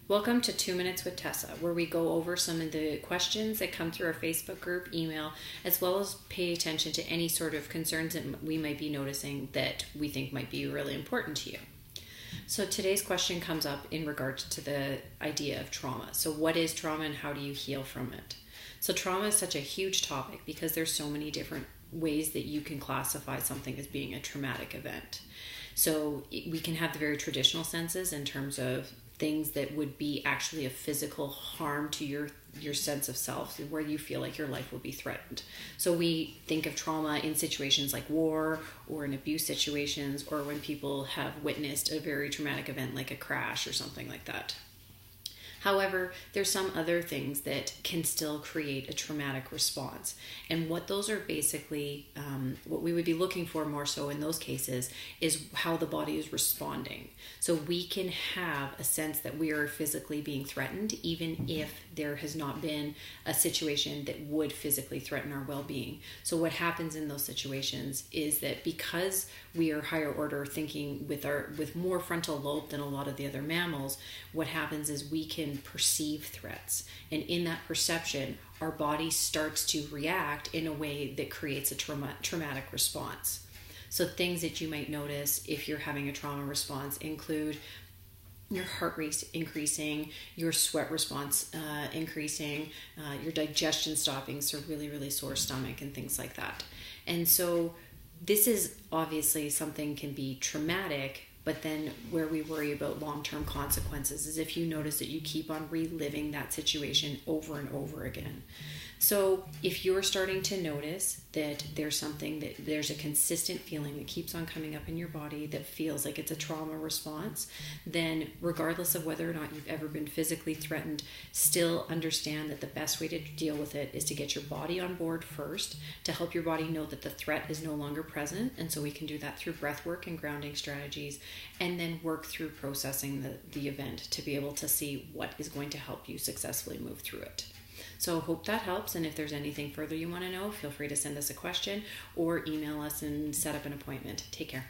Welcome to 2 Minutes with Tessa, where we go over some of the questions that come through our Facebook group, email, as well as pay attention to any sort of concerns that we might be noticing that we think might be really important to you. So today's question comes up in regards to the idea of trauma. So what is trauma and how do you heal from it? So trauma is such a huge topic because there's so many different ways that you can classify something as being a traumatic event. So we can have the very traditional senses in terms of things that would be actually a physical harm to your sense of self, where you feel like your life will be threatened. So we think of trauma in situations like war or in abuse situations, or when people have witnessed a very traumatic event like a crash or something like that. However, there's some other things that can still create a traumatic response. And what those are basically, what we would be looking for more so in those cases is how the body is responding. So we can have a sense that we are physically being threatened, even if there has not been a situation that would physically threaten our well-being. So what happens in those situations is that because we are higher order thinking with more frontal lobe than a lot of the other mammals, what happens is we can perceive threats, and in that perception our body starts to react in a way that creates a traumatic response. So things that you might notice if you're having a trauma response include your heart rate increasing, your sweat response increasing, your digestion stopping, so really sore stomach and things like that. And so this is obviously something can be traumatic, but then where we worry about long-term consequences is if you notice that you keep on reliving that situation over and over again. So if you're starting to notice that there's a consistent feeling that keeps on coming up in your body that feels like it's a trauma response, then regardless of whether or not you've ever been physically threatened, still understand that the best way to deal with it is to get your body on board first, to help your body know that the threat is no longer present. And so we can do that through breath work and grounding strategies, and then work through processing the event to be able to see what is going to help you successfully move through it. So hope that helps, and if there's anything further you want to know, feel free to send us a question or email us and set up an appointment. Take care.